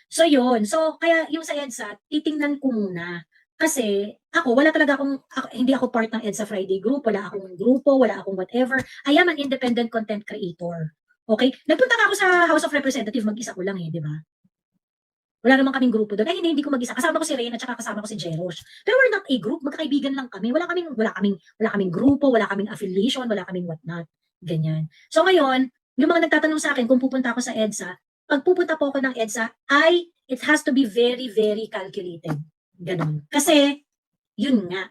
So yun, so kaya yung sa EDSA, titingnan ko muna. Kasi ako, wala talaga hindi ako part ng EDSA Friday group, wala akong grupo, wala akong whatever. I am an independent content creator. Okay? Nagpunta ka ako sa House of Representatives, mag-isa ko lang eh, di ba? Wala naman kaming grupo doon. Ay, hindi ko mag-isa. Kasama ko si Reyna at saka kasama ko si Jerosh. Pero we're not a group. Magkakaibigan lang kami. Wala kaming grupo, wala kaming affiliation, wala kaming whatnot. Ganyan. So ngayon, yung mga nagtatanong sa akin kung pupunta ako sa EDSA, pag pupunta po ako ng EDSA, it has to be very, very calculated. Ganon. Kasi, yun nga,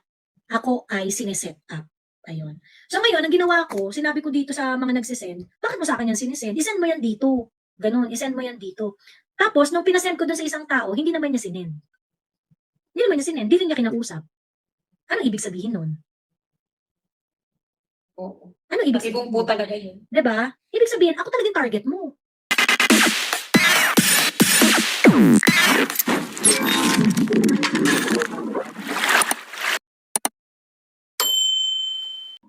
ako ay sineset up. Ayun. So ngayon, ang ginawa ko, sinabi ko dito sa mga nagsisend, bakit mo sa akin yan sinesend? Isend mo yan dito. Ganon, isend mo yan dito. Tapos, nung pinasend ko doon sa isang tao, hindi naman niya sinend. Hindi naman niya sinend, hindi rin niya kinausap. Ano ibig sabihin nun? Oo. Ano ibig Ibang sabihin? po talaga yun. Diba? Ibig sabihin, ako talaga yung target mo.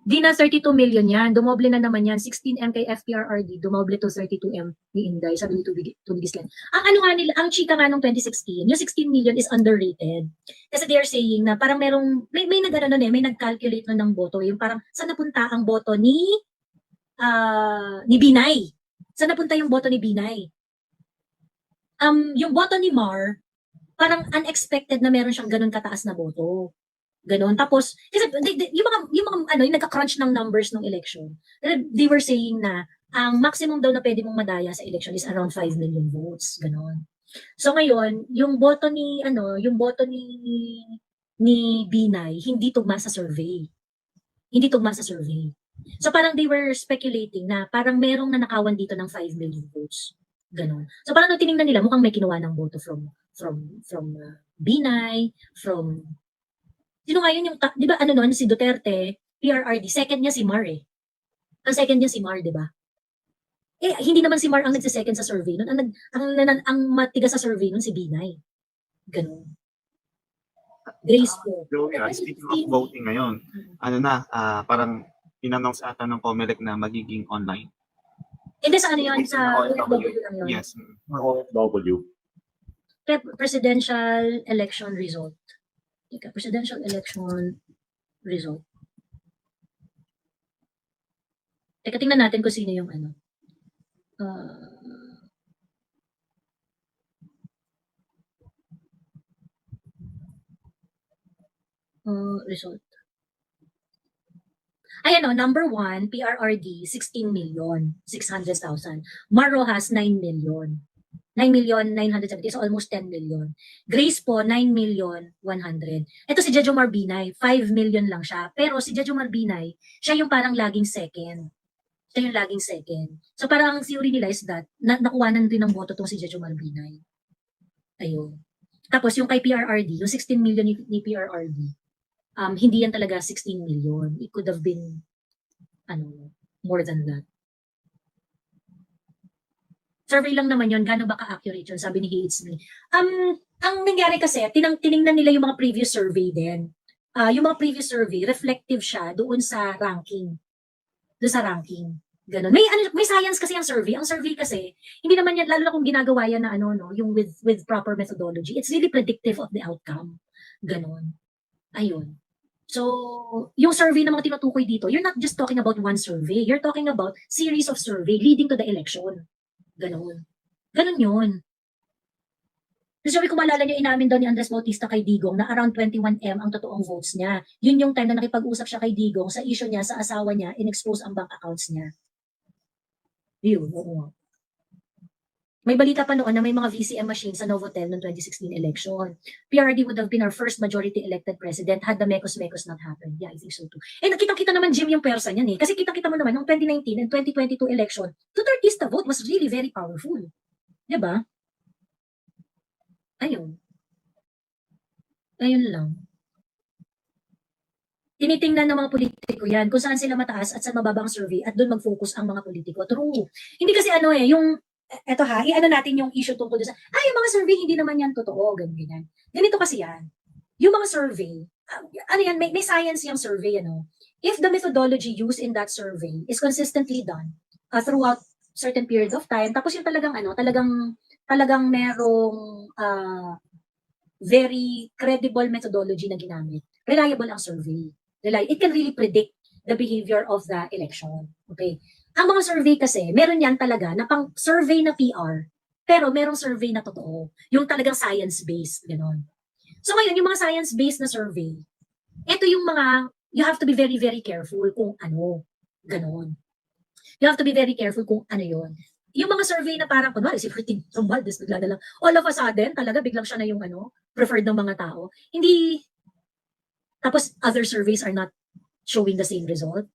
Di na 32 million yan. Dumoble na naman yan. 16M kay FPRRD. Dumoble to 32M ni Inday. Sabi ni Tubigislan. Ang ano nga nila, ang chika nga nung 2016, yung 16 million is underrated. Kasi they are saying na parang may nag-ano nun eh, may nag-calculate nun ng boto. Yung parang, saan napunta ang boto ni Binay? Saan napunta yung boto ni Binay? Yung boto ni Mar, parang unexpected na meron siyang ganun kataas na boto. Ganon. Tapos, kasi yung mga ano, yung nagka-crunch ng numbers ng election, they were saying na ang maximum daw na pwede mong madaya sa election is around 5 million votes. Ganon. So ngayon, yung boto ni Binay, hindi tugma sa survey. Hindi tugma sa survey. So parang they were speculating na parang merong nanakawan dito ng 5 million votes. Ganon. So parang nung tinignan nila, mukhang may kinuha ng boto from Binay, from sino nga yun yung, di ba ano nun, si Duterte, PRRD, second niya si Mar eh. Ang second niya si Mar, di ba? Eh, hindi naman si Mar ang nagse-second sa survey nun. Ang matigas sa survey nun si Binay. Ganun. Grace po. So, yeah, speaking of voting ngayon, ano na, parang in-announce ata ng COMELEC na magiging online. Hindi sa ano yun, sa OFW lang yun. Yes, OFW. Presidential election result. Teka, presidential election result. Teka, tingnan natin kung sino yung ano. Result. Ayan o, number 1, PRRD, 16 million, 600,000. Mar Rojas, 9 million. 9,970,000, so almost 10 million. Grace po, 9,100,000. Ito si Jejomar Binay, 5 million lang siya. Pero si Jejomar Binay, siya yung parang laging second. Siya yung laging second. So parang ang theory nila is that, nakuhanan din ng boto tong si Jejomar Binay. Ayun. Tapos yung kay PRRD, yung 16 million ni PRRD, hindi yan talaga 16 million. It could have been, more than that. Survey lang naman yun, gano'n ba ka-accurate yun, sabi ni Hates me. Ang nangyari kasi, tiningnan nila yung mga previous survey din. Yung mga previous survey, reflective siya doon sa ranking. Doon sa ranking. Ganun. May science kasi ang survey. Ang survey kasi, hindi naman yan, lalo na kung ginagawa yan na yung with proper methodology, it's really predictive of the outcome. Ganun. Ayun. So, yung survey na mga tinutukoy dito, you're not just talking about one survey. You're talking about series of survey leading to the election. Ganon. Ganon yun. So, sabi ko maalala niyo, inamin daw ni Andres Bautista kay Digong na around 21M ang totoong votes niya. Yun yung time na nakipag-usap siya kay Digong sa issue niya, sa asawa niya, in-expose ang bank accounts niya. Yun, oo. May balita pa noon na may mga VCM machines sa Novotel noong 2016 election. PRD would have been our first majority elected president had the mekos-mekos not happened. Yeah, I think so too. Eh, nakita-kita naman, Jim, yung persa niyan eh. Kasi kita-kita mo naman, noong 2019 and 2022 election, Dutertista vote was really very powerful. Diba? Ayun. Ayun lang. Tinitingnan ng mga politiko yan, kung saan sila mataas at saan mababa ang survey at doon mag-focus ang mga politiko. True. Hindi kasi eto ha, i-ano natin yung issue tungkol sa, yung mga survey, hindi naman yan totoo, ganyan. Ganito kasi yan. Yung mga survey, may science yung survey, If the methodology used in that survey is consistently done throughout certain period of time, tapos yung talagang merong very credible methodology na ginamit. Reliable ang survey. It can really predict the behavior of the election. Okay? Ang mga survey kasi, meron yan talaga na pang survey na PR, pero merong survey na totoo. Yung talagang science-based, gano'n. So ngayon, yung mga science-based na survey, ito yung mga, you have to be very, very careful kung ano, gano'n. You have to be very careful kung ano yun. Yung mga survey na parang, kunwari, si Martin Romualdez, bigla na lang, all of a sudden, talaga biglang siya na yung preferred ng mga tao. Hindi, tapos other surveys are not showing the same result.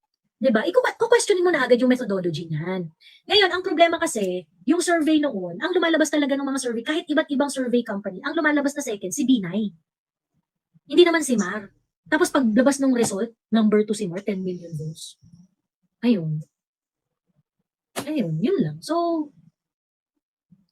Diba? Questionin mo na agad yung methodology niyan. Ngayon, ang problema kasi, yung survey noon, ang lumalabas talaga ng mga survey, kahit iba't ibang survey company, ang lumalabas na second, si Binay. Hindi naman si Mar. Tapos paglabas ng result, number 2 si Mar, 10 million votes. Ayun. Ayun, yun lang. So,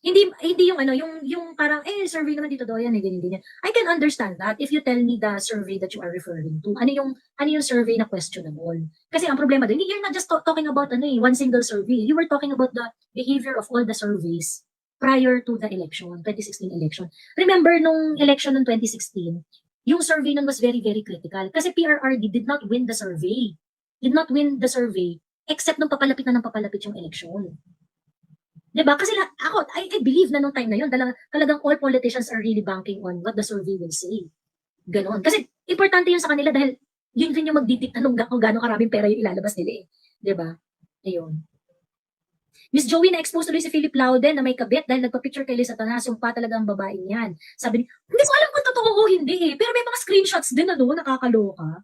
hindi yung parang, survey naman dito daw yan, ganyan. I can understand that if you tell me the survey that you are referring to. Ano yung survey na questionable? Kasi ang problema doon, you're not just talking about one single survey. You were talking about the behavior of all the surveys prior to the election, 2016 election. Remember nung election ng 2016, yung survey nun was very, very critical. Kasi PRRD did not win the survey. Did not win the survey except nung papalapit na ng papalapit yung election. Diba? Kasi I believe na nung time na yun, talagang all politicians are really banking on what the survey will say. Ganon. Kasi importante yun sa kanila dahil yun din yung magdidikta kung gano'ng karaming pera yung ilalabas nila eh. Diba? Ayun. Miss Joey, na-expose tuloy si Philip Lauden na may kabit dahil nagpa-picture kay Lisa Tanas, yung pa talagang babaeng yan. Sabi niya, hindi ko alam kung totoo o hindi eh. Pero may mga screenshots din nakakaloka.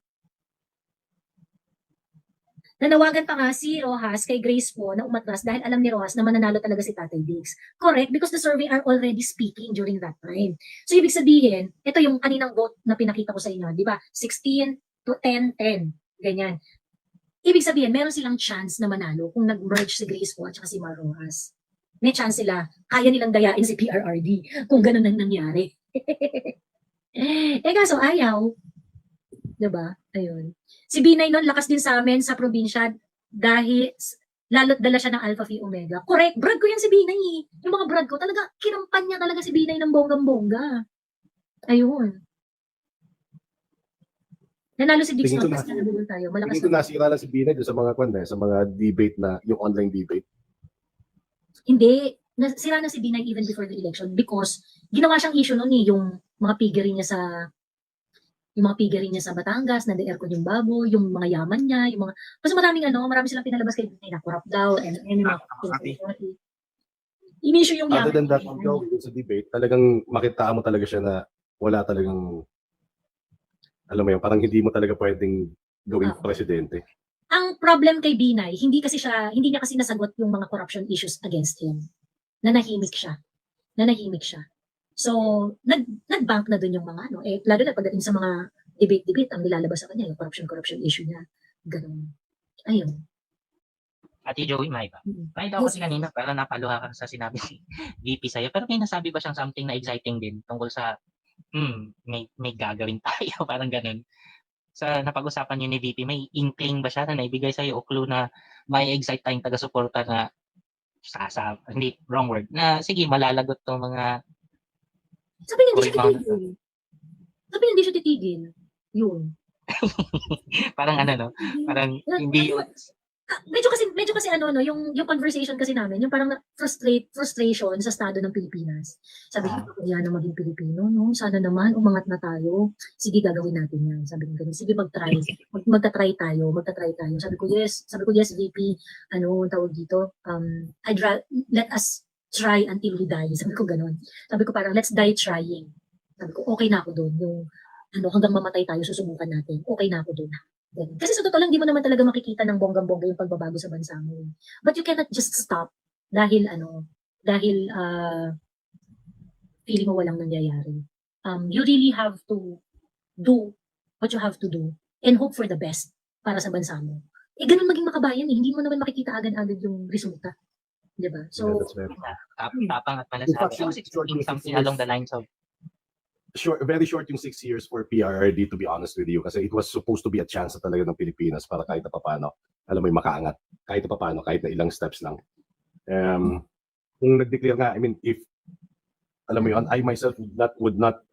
Nanawagan pa nga si Rojas kay Grace po na umatras dahil alam ni Rojas na mananalo talaga si Tatay Diggs. Correct, because the survey are already speaking during that time. So ibig sabihin, ito yung kaninang vote na pinakita ko sa inyo, di ba? 16 to 10-10, ganyan. Ibig sabihin, meron silang chance na manalo kung nag-merge si Grace po at saka si Mar Rojas. May chance sila, kaya nilang dayain si PRRD kung ganun ang nangyari. Kaso ayaw. Diba? Ayun. Si Binay nun, lakas din sa amin sa probinsya dahil lalo't dala siya ng Alpha Phi Omega. Correct, brad ko yan si Binay. Yung mga brad ko, talaga, kinampanya talaga si Binay ng bonggang-bongga. Ayun. Nanalo si Dix Notas na nabulol tayo. Malakas Tingin ko nasira lang si Binay sa mga sa mga debate na, yung online debate. Hindi. Sira na si Binay even before the election because ginawa siyang issue noon yung mga piggery niya sa Batangas, na de-aircon yung baboy, yung mga yaman niya, yung mga, kasi marami silang pinalabas kay Binay na corrupt daw, and in-issue yung yaman. Other than that, sa debate, talagang makita mo talaga siya na wala talagang, alam mo yun, parang hindi mo talaga pwedeng gawing presidente. Ang problem kay Binay, hindi niya kasi nasagot yung mga corruption issues against him. Nanahimik siya. So, nag-bank na dun yung mga lalo na pagdating sa mga debate, ang nilalabas sa kanya, yung corruption issue niya. Ganun. Ayun. Ate Joey, may ba? May daw kasi kanina, para napaluha ka sa sinabi ni VP sa'yo. Pero may nasabi ba siyang something na exciting din tungkol sa, may gagawin tayo, parang ganun. Sa napag-usapan niyo ni VP, may inkling ba siya na naibigay sa'yo o clue na may excite tayong taga-suporta na, hindi, wrong word, na sige, malalagot tong mga Sabi niya hindi siya titigil. Yun. parang parang hindi yun. Medyo kasi yung conversation kasi namin, yung parang frustration sa estado ng Pilipinas. Sabi ko, kaya na maging Pilipino, no? Sana naman, umangat na tayo. Sige, gagawin natin yan. Sabi ko, sige, mag-try. Magta-try tayo. Sabi ko, yes, VP, tawag dito, let us try until we die. Sabi ko ganun. Sabi ko parang, let's die trying. Sabi ko, okay na ako doon. Yung, hanggang mamatay tayo, susubukan natin. Okay na ako doon. Kasi sa totoo lang, di mo naman talaga makikita ng bonggang-bongga yung pagbabago sa bansa mo. But you cannot just stop dahil feeling mo walang nangyayari. You really have to do what you have to do and hope for the best para sa bansa mo. Ganun maging makabayan eh. Hindi mo naman makikita agad-agad yung resulta. Diba? So, tapang at malasabi. I was expecting something along the lines of very short yung 6 years for PRRD, to be honest with you, kasi it was supposed to be a chance na talaga ng Pilipinas para kahit na paano, alam mo yung makaangat, kahit na paano, kahit na ilang steps lang. Kung nag-declare nga, I mean, if Alam mo yun, I myself would not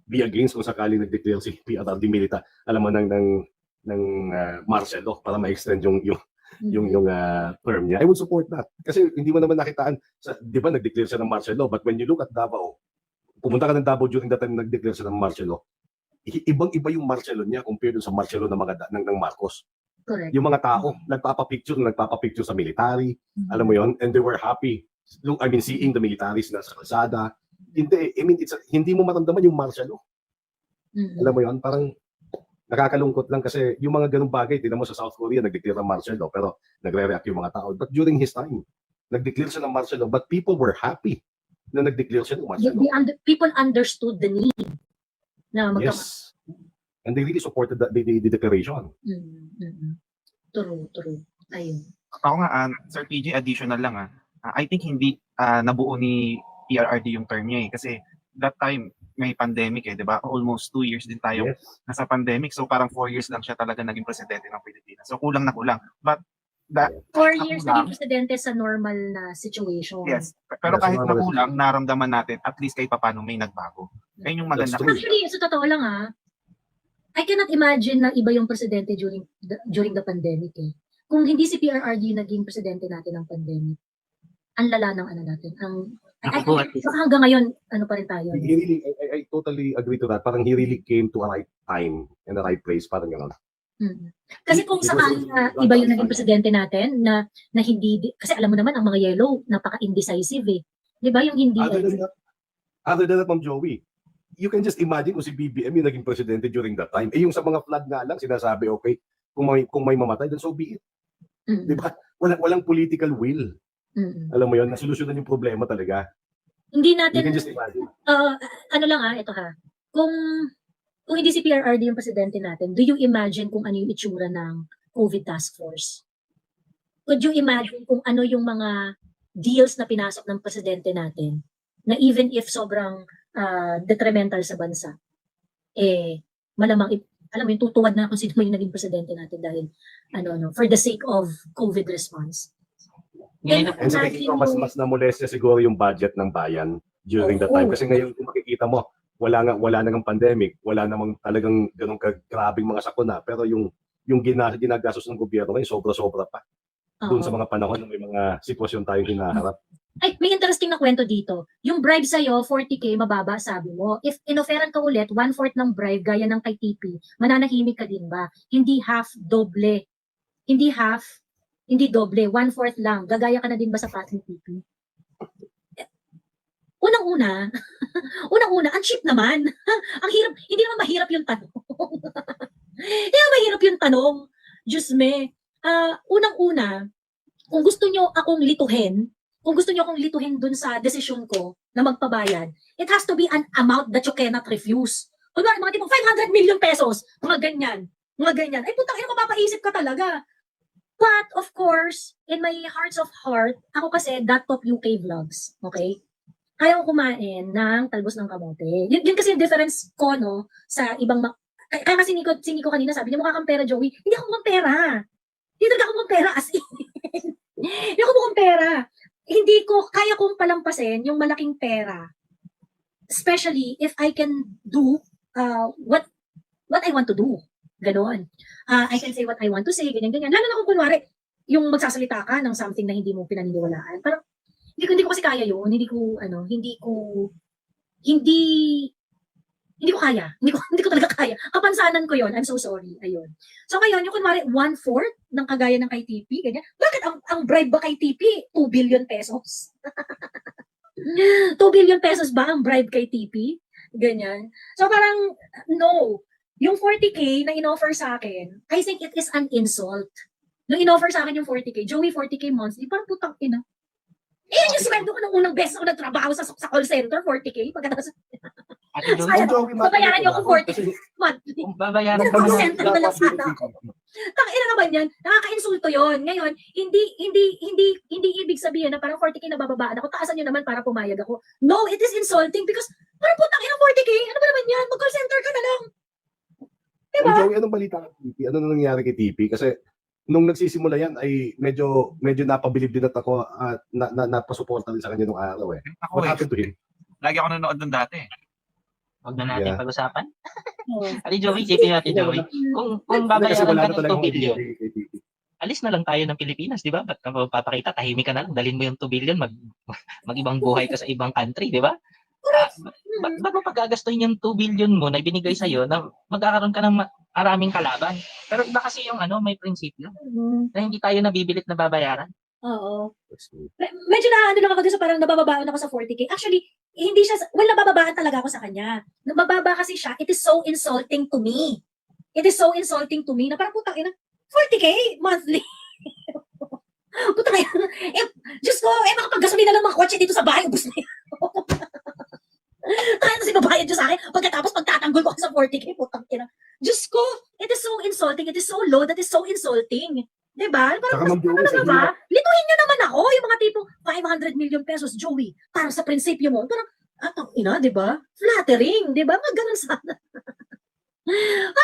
be against kung sakaling nag-declare si PRRD Milita, alam mo, ng martial law para ma-extend yung term niya. I would support that. Kasi hindi mo naman nakitaan, di ba nag-declare siya ng martial law, but when you look at Davao, pumunta ka ng Davao during that time nag-declare siya ng martial law, ibang-iba yung martial law niya compared sa martial law ng Marcos. Correct. Yung mga tao, nagpapapicture sa military, alam mo yon, and they were happy. I mean, seeing the militaries na sa kalsada. Hindi, I mean, hindi mo maramdaman yung martial law. Alam mo yon, parang nakakalungkot lang kasi yung mga ganung bagay, tingnan mo sa South Korea, nag-declare ng martial law, pero nagre-react yung mga tao. But during his time, nag-declare siya ng martial law, but people were happy na nag-declare siya ng martial law. People understood the need na Yes. And they really supported the declaration. True. Ayun. Ako nga, Sir PG, additional lang I think hindi nabuo ni PRRD yung term niya kasi that time may pandemic di ba? Almost 2 years din tayo nasa pandemic. So parang 4 years lang siya talaga naging presidente ng Pilipinas. So kulang na kulang. But 4 years naging presidente sa normal na situation. Yes. Pero kahit na kulang, naramdaman natin at least kahit paano may nagbago. Ayun yung maganda. Actually, sa totoo lang I cannot imagine na iba yung presidente during the pandemic Kung hindi si PRRD naging presidente natin ng pandemic, ang lala ng natin. Hanggang ngayon, pa rin tayo. I totally agree to that. Parang he really came to a right time and the right place. Parang gano'n. Kasi kung sakali na iba yung naging presidente natin na hindi, kasi alam mo naman ang mga yellow, napaka-indecisive Di ba yung hindi? Other than that, Ma'am Joey, you can just imagine kung si BBM yung naging presidente during that time. Yung sa mga flood nga lang, sinasabi, okay, kung may mamatay, then so be it. Di ba? Walang political will. Alam mo yun, nasolusyonan yung problema talaga. Hindi natin, you can just imagine. Ito Kung hindi si PRRD yung presidente natin, do you imagine kung ano yung itsura ng COVID task force? Could you imagine kung ano yung mga deals na pinasok ng presidente natin na even if sobrang detrimental sa bansa, malamang, alam mo yung tutuwad na kung sino yung naging presidente natin dahil, for the sake of COVID response. And sa tingin ko, mas namolesya siguro yung budget ng bayan during that time. Kasi ngayon, kung makikita mo, wala nang pandemic, wala namang talagang ganong grabing mga sakuna. Pero yung ginagastos ng gobyerno ngayon, sobra-sobra pa. Doon sa mga panahon na may mga sitwasyon tayong hinaharap. Ay, may interesting na kwento dito. Yung bribe sa'yo, 40K, mababa, sabi mo. If inoferan ka ulit, 1/4 ng bribe, gaya ng kay TP, mananahimik ka din ba? Hindi half, doble. Hindi half, hindi doble, 1/4 lang. Gagaya ka na din ba sa path ni TP? Unang-una, ang cheap naman. Ang hirap, hindi naman mahirap yung tanong. Hindi naman mahirap yung tanong. Diyos me. Unang-una, kung gusto nyo akong lituhin dun sa desisyon ko na magpabayad, it has to be an amount that you cannot refuse. Kunwari, mga tipong 500 million pesos, mga ganyan. Ay, putang ina, mapapaisip ka talaga. But, of course, in my hearts of heart, ako kasi, top UK vlogs, okay? Kaya ko kumain ng talbos ng kamote. Yun kasi yung difference ko, sa ibang, kaya kasi Nico kanina sabi niya, mukha kang pera, Joey. Hindi ako mukhang pera. Hindi talaga ako mukhang pera, as in. Hindi ako mukhang pera. Hindi ko, kaya kong palampasin yung malaking pera. Especially if I can do what I want to do. Ganon. I can say what I want to say, ganyan. Lalo na kung kunwari, yung magsasalita ka ng something na hindi mo pinaniniwalaan. Parang, hindi ko kasi kaya yun. Hindi ko kaya. Hindi ko talaga kaya. Kapansanan ko yun. I'm so sorry. Ayun. So ngayon, yung kunwari 1/4 ng kagaya ng kay TP, ganyan. Bakit ang bribe ba kay TP? 2 billion pesos. 2 billion pesos ba ang bribe kay TP? Ganyan. So parang, no. Yung 40K na inoffer sa akin, I think it is an insult. Nung inoffer sa akin yung 40K, Joey, 40K monthly, parang putang ina. Yung sweldo ko nung unang beses ako nagtrabaho sa call center, 40K. Pagkatapos, Ate Joey, babayaran niyo ako 40K monthly. babayaran Sa ka call na. center na lang sana ako. Tangina naman yan. Nakaka-insulto yon. Ngayon, hindi ibig sabihin na parang 40K na bababaan ako. Taasan niyo naman para pumayag ako. No, it is insulting because parang putang ina 40K. Ano ba naman yan? Mag-call center ka na lang. Diba? Joey, anong balita kay TP? Ano na nangyari kay TP? Kasi nung nagsisimula yan ay medyo napabilib din at ako at napasuporta din sa kanya nung araw Ako What happened to him? Lagi ako nanonood nun dati. Huwag na natin Yeah. pag-usapan. Oo. Ate Joey, isipin natin, Joey. Kung Kasi babayaran wala ka na ng talaga 2 billion, kay TV. alis na lang tayo ng Pilipinas, di ba? Ba't ka papakita? Tahimik ka na lang. Dalhin mo yung 2 billion, mag-ibang buhay ka sa ibang country, di ba? Ba't mo paggagastuhin yung 2 billion mo na ibinigay sa'yo na magkakaroon ka ng maraming kalaban? Pero iba kasi yung may prinsipyo Mm. na hindi tayo nabibilit na babayaran. Oo. Medyo na lang ako dun sa parang nabababaan ako sa 40K. Actually, hindi siya, nabababaan talaga ako sa kanya. Nabababa kasi siya, it is so insulting to me. It is so insulting to me na parang putang ina, 40K monthly. Putang ina, Diyos ko, makapag-gasolina lang mga kotse dito sa bahay, ubus na yan. Kaya kasi babayad nyo sa akin, pagkatapos pagtatanggol ko sa 40K, putang ina. Diyos ko, it is so insulting, it is so low, that is so insulting. Diba? Saka Parang Ma'am Joey, ano sa ba? Lituhin nyo naman ako, yung mga tipong 500 million pesos, Joey, para sa prinsipyo mo. Parang, ina, di ba? Flattering, di ba? Mga ganun sana.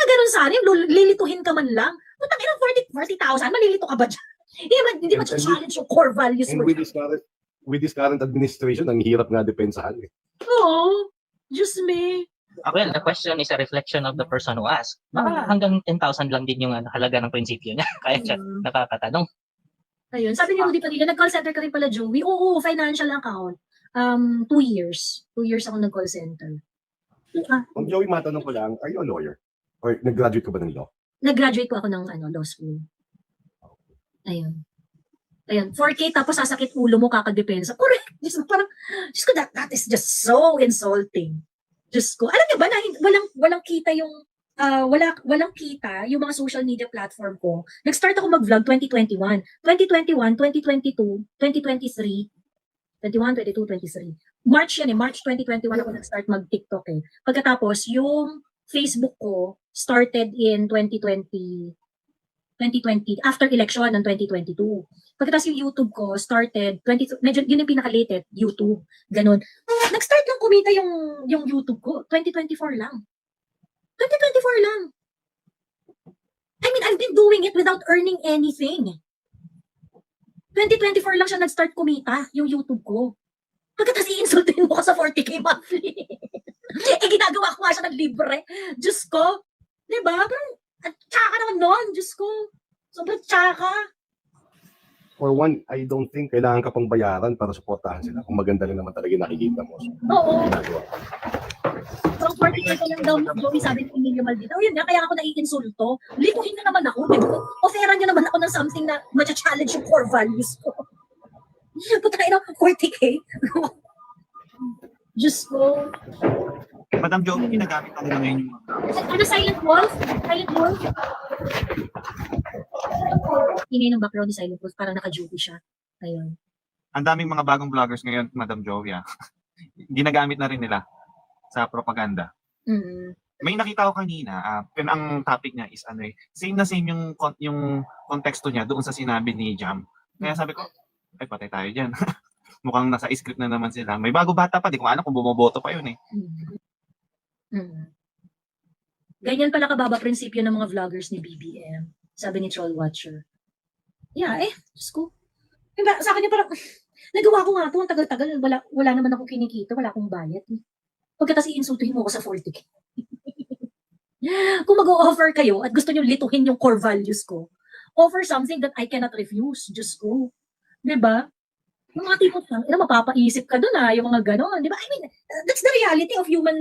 Ganun sana, yung lilituhin ka man lang. Putang ina, 40,000, malilito ka ba dyan? Hindi ba challenge yung core values And mo? with this current administration, ang hirap nga depensahan eh. Oo, just me. Well, the question is a reflection of the person who asked. Baka hanggang 10,000 lang din yung halaga ng prinsipyo niya. Kaya siya nakakatanong. Ayun, sabi ni Rudy Padilla, nag-call center ka rin pala, Joey. Oo, financial account. 2 years. 2 years ako nag-call center. Ma'am Joey, matanong ko lang, are you a lawyer? Or nag-graduate ka ba ng law? Nag-graduate po ako ng law school. Ayun. 4K tapos sasakit ulo mo kakadepensa. Correct. Diyos ko, that is just so insulting. Diyos ko. Alam niyo ba na walang kita yung walang kita yung mga social media platform ko. Nag-start ako mag-vlog 2021. 2021, 2022, 2023, 21, 22, 23. March yan eh. March 2021 ako nag-start mag-TikTok eh. Pagkatapos, yung Facebook ko started in 2020, after election ng 2022. Pagkatapos yung YouTube ko started, medyo yun yung pinaka-late YouTube. Ganun. Nag-start lang kumita yung YouTube ko. 2024 lang. 2024 lang. I mean, I've been doing it without earning anything. 2024 lang siya nag-start kumita, yung YouTube ko. Pagkatapos i-insultin mo ko sa 40K monthly. Ginagawa ko nga siya ng libre. Diyos ko. Diba? Parang, at tsaka naman nun. Diyos ko. Sobrang tsaka. For one, I don't think kailangan ka pang bayaran para suportahan sila kung maganda rin naman talaga yung nakikita mo. So, Oo. ginagawa ko. Pang 40K ko lang daw, Joey, sabi ni Emilio Maldita. Oh, yun nga, kaya ako naiinsulto. Lituhin na naman ako. Offeran nyo naman ako ng something na matcha-challenge yung core values ko. Putay na, 40K. Diyos ko. Madam Joey, ginagamit na nila ngayon yung Ano, Silent Wolf? Silent Wolf? Ingay ng background ni Silent Wolf, parang naka-duty siya. Ayun. ang daming mga bagong vloggers ngayon, Madam Joey. Ginagamit na rin nila sa propaganda. Mm. May nakita ko kanina, ang topic niya is same na same yung konteksto niya doon sa sinabi ni Jam. Kaya sabi ko, ay patay tayo diyan. Mukhang nasa script na naman sila. May bago bata pa, di ko alam kung bumoboto pa yun eh. Ganyan pala kababa prinsipyo ng mga vloggers ni BBM. Sabi ni Troll Watcher. Yeah, Diyos ko. Sa akin yung parang, nagawa ko nga to, ang tagal-tagal, wala naman ako kinikita, wala akong bayad. Pagkatapos i-insultuhin mo ako sa 40K. Kung mag-o-offer kayo at gusto nyo lituhin yung core values ko, offer something that I cannot refuse. Diyos ko. Diba? Yung mga tipong, mapapaisip ka dun yung mga ganon. Diba? I mean, that's the reality of human,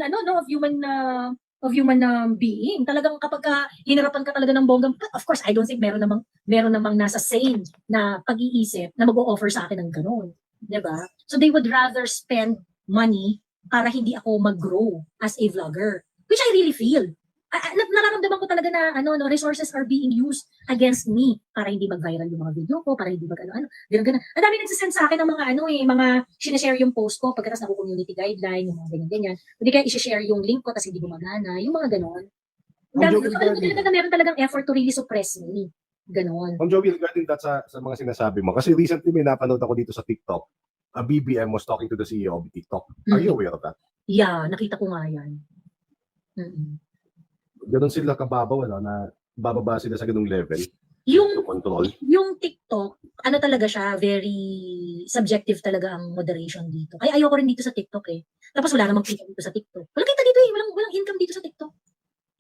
of human being. Talagang kapag hinarapan ka talaga ng bonggang, of course, I don't think meron namang nasa sane na pag-iisip na mag-o-offer sa akin ng ganon. Diba? So they would rather spend money para hindi ako mag-grow as a vlogger. Which I really feel. Nararamdaman ko talaga na resources are being used against me para hindi mag-viral yung mga video ko, para hindi ganun. Ang dami nagsisend sa akin ng mga mga sinashare yung post ko pagkatapos community guideline, yung mga ganyan. Hindi kaya i-share yung link ko tapos hindi gumagana, yung mga ganon. Alam ko talaga na meron talagang effort to really suppress me. Ganon. Ma'am Joey, regarding that sa mga sinasabi mo, kasi recently may napanood ako dito sa TikTok, a BBM was talking to the CEO of TikTok. Are you aware of that? Yeah, nakita ko nga yan. Ganon sila kababaw, na bababa sila sa ganung level. Yung to control. yung TikTok, ano talaga siya, very subjective talaga ang moderation dito. Kaya ayoko rin dito sa TikTok eh. Tapos wala namang kita dito sa TikTok. Walang kita dito eh, walang income dito sa TikTok.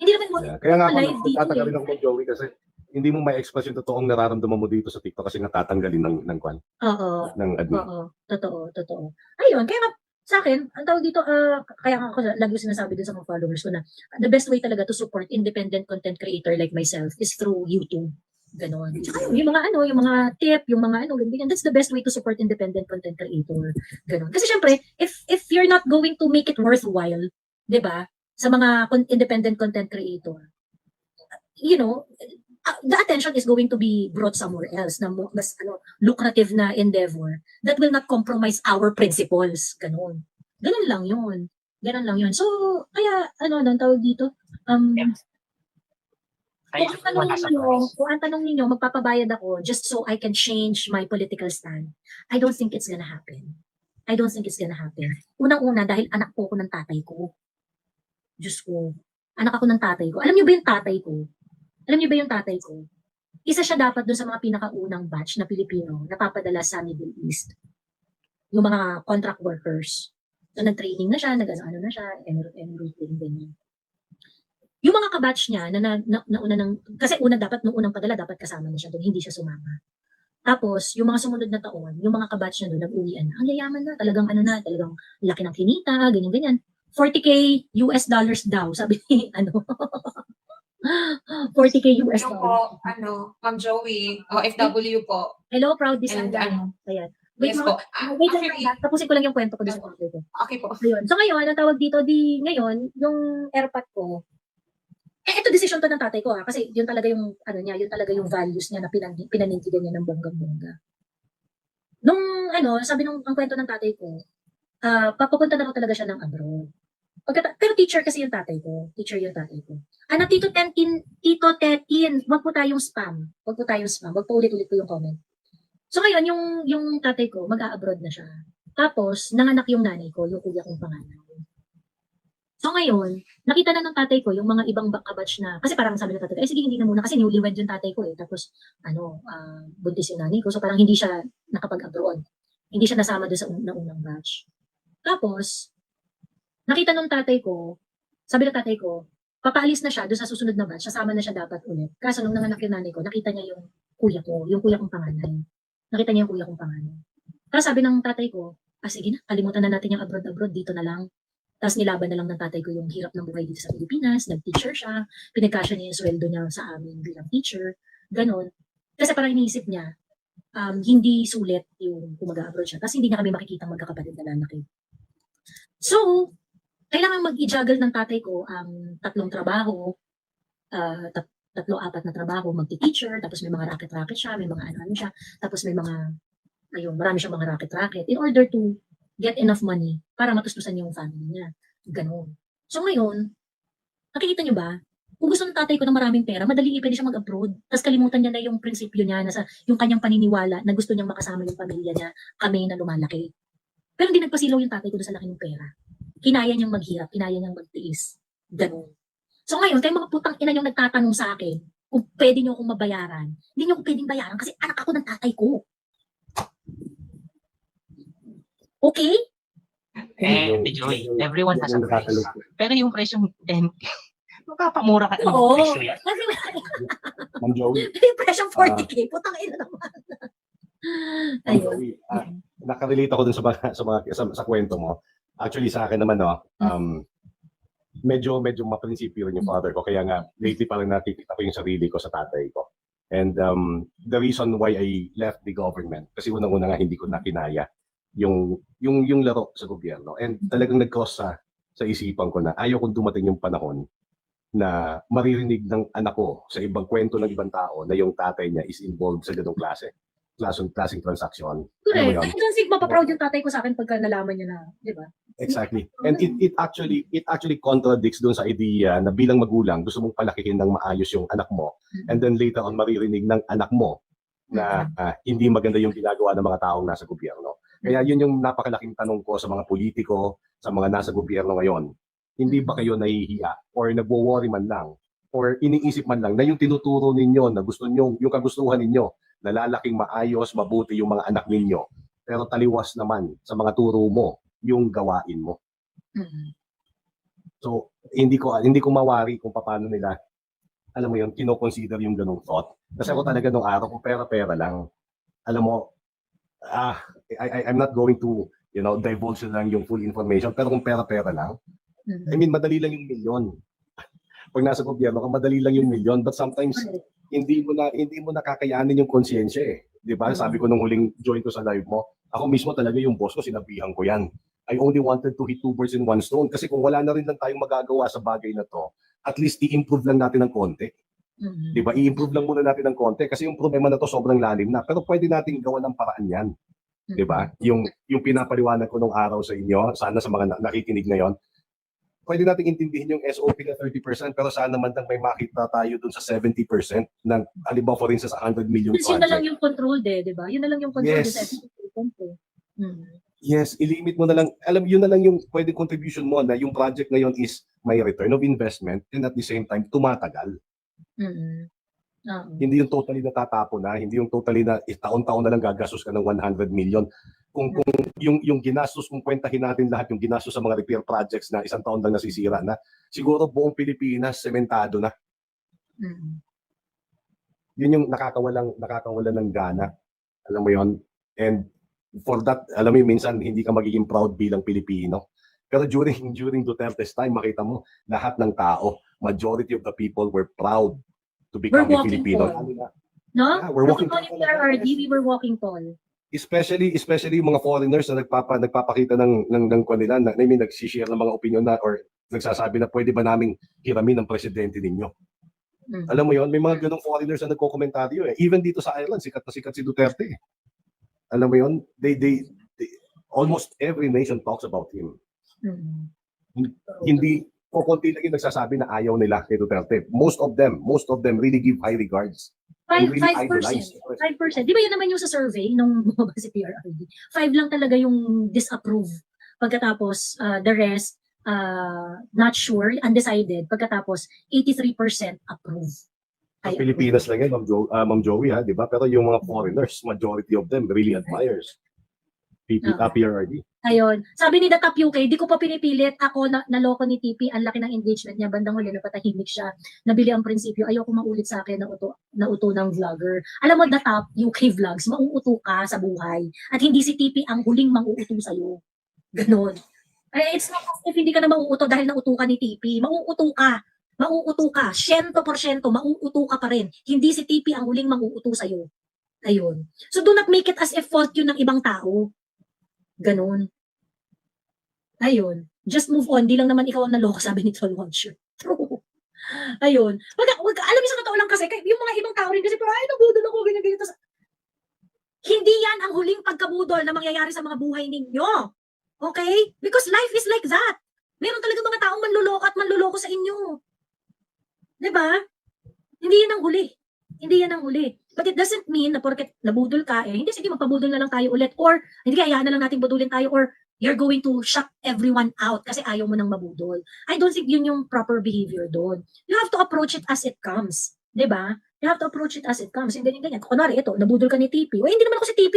Hindi naman mo, Yeah. Kaya nga ako, live dito nagtataka eh. rin ako kay Joey kasi hindi mo may express yung totoong nararamdaman mo dito sa TikTok kasi natatanggalin ng kwan, Oo. ng admin. Oo, totoo. Ayun, kaya nga, sa akin, ang tawag dito, kaya nga ako lagi ko sinasabi dun sa mga followers ko na the best way talaga to support independent content creator like myself is through YouTube. Ganon. Tsaka yung mga tip, yung mga ganyan, that's the best way to support independent content creator. Ganon. Kasi syempre, if you're not going to make it worthwhile, 'di ba? Sa mga independent content creator, the attention is going to be brought somewhere else na mas lucrative na endeavor that will not compromise our principles. Ganon. Ganon lang yun. So, kaya, nang tawag dito, kung ang tanong ninyo, magpapabayad ako just so I can change my political stand, I don't think it's gonna happen. Unang-una, dahil anak po ako ng tatay ko. Diyos ko. Anak ako ng tatay ko. Alam niyo ba yung tatay ko? Isa siya dapat doon sa mga pinakaunang batch na Pilipino na papadala sa Middle East. Yung mga contract workers. So, nag-training na siya, nag-ano na siya, everything, ganyan. Yung mga kabatch niya, kasi nung unang padala, dapat kasama na siya doon, hindi siya sumama. Tapos, yung mga sumunod na taon, yung mga kabatch niya doon, nag-uwian na, ang yayaman na, talagang laki ng kinita, ganyan. $40K US dollars daw, sabi ni, $40K US Yung dollars. po, Ma'am Joey, OFW po. Hello, proud designer. And, Ayan. Wait, yes po. wait lang, Actually, tapusin ko lang yung kwento ko doon sa tatay ko. okay po. Ayun. So ngayon, ang tawag dito, ngayon, yung airpot ko, ito decision to ng tatay ko kasi yun talaga yung, yun talaga yung values niya na pinanintigan niya ng bonggang-bongga. Nung, sabi ang kwento ng tatay ko, papupunta na raw talaga siya ng abroad. Pero teacher kasi yung tatay ko. Tito Tetin, wag po tayong spam. Wag po ulit-ulit po yung comment. So ngayon, yung tatay ko, mag-a-abroad na siya. Tapos, nanganak yung nanay ko, yung kuya kong panganay. So ngayon, nakita na ng tatay ko yung mga ibang kabatch na, kasi parang sabi ng tatay, sige, hindi na muna, kasi newlywed yung tatay ko eh. Tapos, buntis yung nanay ko. So parang hindi siya nakapag-abroad. Hindi siya nasama doon sa unang batch. Tapos, nakita nung tatay ko, sabi ng tatay ko, papaalis na siya doon sa susunod na batch, sasama na siya dapat ulit. Kaso nung nanganak yung nanay ko, nakita niya yung kuya kong panganay. Tapos sabi ng tatay ko, sige na, kalimutan na natin yung abroad, dito na lang. Tapos nilaban na lang ng tatay ko yung hirap ng buhay dito sa Pilipinas, nag-teacher siya, pinagkasya niya yung sweldo niya sa amin bilang teacher, ganon. Kasi parang iniisip niya, hindi sulit yung kung mag-abroad siya. Tapos hindi na kami makikita magkakapatid na lalaki. So, kailangan mag-i-juggle ng tatay ko ang tatlong trabaho, apat na trabaho, magti-teacher, tapos may mga racket-racket siya, may mga ano siya, tapos may mga, marami siyang mga racket-racket in order to get enough money para matustusan yung family niya. Ganon. So ngayon, nakikita niyo ba, kung gusto ng tatay ko ng maraming pera, madali pwede siya mag-abroad. Tapos kalimutan niya na yung prinsipyo niya, yung kanyang paniniwala na gusto niyang makasama yung pamilya niya, kami na lumalaki. Pero hindi nagpasilaw yung tatay ko doon sa laki ng pera. Kinaya niyang maghirap, kinaya niyang magtiis. Ganon. So ngayon, kayo mga putang ina niyong nagtatanong sa akin kung pwede niyo akong mabayaran. Hindi niyo ako pwedeng bayaran kasi anak ako ng tatay ko. Okay? Joey, everyone has a price. Pero yung presyong 10K, magpapamura ka ng Oo. presyo yan. Kasi Ma'am Joey, yung presyong 40K, putang ina naman. Ma'am Joey, nakarelate ako dun sa kwento mo. Actually sa akin naman medyo maprinsipyo rin yung father ko kaya nga lately parang nakikita ko yung sarili ko sa tatay ko. And the reason why I left the government kasi unang-una nga hindi ko na kinaya yung laro sa gobyerno. And talagang nag-cause sa isipan ko na ayaw kong dumating yung panahon na maririnig ng anak ko sa ibang kwento ng ibang tao na yung tatay niya is involved sa ganung klaseng transaksyon. Correct. I don't think mapaproud yung tatay ko sa akin pagka nalaman niya na, di ba? Exactly. And it actually contradicts dun sa idea na bilang magulang gusto mong palakihin ng maayos yung anak mo and then later on maririnig ng anak mo na hindi maganda yung ginagawa ng mga taong nasa gobyerno. Kaya yun yung napakalaking tanong ko sa mga politiko, sa mga nasa gobyerno ngayon. Hindi ba kayo nahihiya or nagwo-worry man lang or iniisip man lang na yung tinuturo ninyo na gusto nyo, yung kagustuhan ninyo, na lalaking maayos, mabuti yung mga anak ninyo. Pero taliwas naman sa mga turo mo, yung gawain mo. Mm. So, hindi ko mawari kung paano nila, alam mo yun, kino-consider yung ganung thought. Kasi ako talaga nung araw ko, pera-pera lang. Alam mo, I'm not going to, divulge na lang yung full information. Pero kung pera-pera lang, Mm. I mean, madali lang yung milyon. Pag nasa gobyerno ka, madali lang yung milyon. But sometimes, hindi mo nakakayanin yung konsyensya eh. 'Di ba? Sabi ko nung huling join ko sa live mo, ako mismo talaga yung boss ko, sinabihan ko yan. I only wanted to hit 2 birds in 1 stone kasi kung wala na rin lang tayong magagawa sa bagay na to, at least i-improve lang natin ng konti. Mm. 'Di ba? I-improve lang muna natin ng konti kasi yung problema na to sobrang lalim na. Pero pwede nating gawan ng paraan yan. 'Di ba? Yung pinapaliwanag ko nung araw sa inyo, sana sa mga nakikinig ngayon, pwede nating intindihin yung SOP na 30%, pero sana man lang may makita tayo dun sa 70% ng, halimbawa for instance, 100 million Kasi yun na lang project. yung control di ba? Yun na lang yung control Yes. sa 70%. Mm. Yes, ilimit mo na lang, yun na lang yung pwedeng contribution mo na yung project ngayon is may return of investment and at the same time, tumatagal. Mm. Oo. Hindi yung totally natatapo na, hindi yung totally na taon-taon na lang gagastos ka ng 100 million. Kung yung ginastos, kung kwentahin natin lahat yung ginastos sa mga repair projects na isang taon lang nasisira na, siguro buong Pilipinas sementado na. Mm. Yun yung nakakawala ng gana. Alam mo yon. And for that, alam mo yun, minsan hindi ka magiging proud bilang Pilipino. Pero during Duterte's time, makita mo, lahat ng tao, majority of the people were proud to become a walking Filipino. tall. Lalo na, No? yeah, we're walking Kasi tall. PRRD, we were walking tall. Especially yung mga foreigners na nagpapakita ng kanila, I mean, nagsishare ng mga opinion na or nagsasabi na pwede ba naming hiramin ng presidente ninyo. Mm. Alam mo yon, may mga ganong foreigners na nagko-komentaryo eh. Even dito sa Ireland, sikat na sikat si Duterte eh. Alam mo yon, they almost every nation talks about him. Mm. Hindi konti lang yung nagsasabi na ayaw nila kay Duterte. Most of them really give high regards. And really 5%. idolize. 5%. Di ba yun naman yung sa survey nung bumaba si PRRD? 5 lang talaga yung disapprove. Pagkatapos, the rest, not sure, undecided. Pagkatapos, 83% approve. Sa Pilipinas lang yan, Ma'am Joey, ha, di ba? Pero yung mga foreigners, majority of them really admires PRRD. Ayun. Sabi ni The Top UK, di ko pa pinipilit. Ako naloko ni TP. Ang laki ng engagement niya. Bandang huli, napatahimik siya. Nabili ang prinsipyo. Ayoko maulit sa akin na uto ng vlogger. Alam mo, The Top UK Vlogs, mauuto ka sa buhay. At hindi si TP ang huling mang-uuto sa'yo. Ganon. It's not as if hindi ka na mauuto dahil nauto ka ni TP. Mauuto ka. Mauuto ka. 100% mauuto ka pa rin. Hindi si TP ang huling mang-uuto sa'yo. Ayun. So do not make it as if fault yun ng ibang tao. Ganon. Ayun. Just move on. Di lang naman ikaw ang naloko, sabi ni Troll Watcher. True. Ayun. Alam mo sa totoo lang kasi, yung mga ibang tao rin kasi, ay, nabudol ako, ganyan. Hindi yan ang huling pagkabudol na mangyayari sa mga buhay ninyo. Okay? Because life is like that. Meron talaga mga taong manluloko at manluloko sa inyo. Diba? Hindi yan ang huli. Hindi yan ang huli. But it doesn't mean na porket nabudol ka, hindi, sige, magpabudol na lang tayo ulit. Or, hindi, hayaan na lang natin budulin tayo. Or, you're going to shut everyone out kasi ayaw mo nang mabudol. I don't think yun yung proper behavior doon. You have to approach it as it comes. Diba? You have to approach it as it comes. Hindi ganyan. Kunwari, ito, nabudol ka ni TP. Hindi naman ako si TP.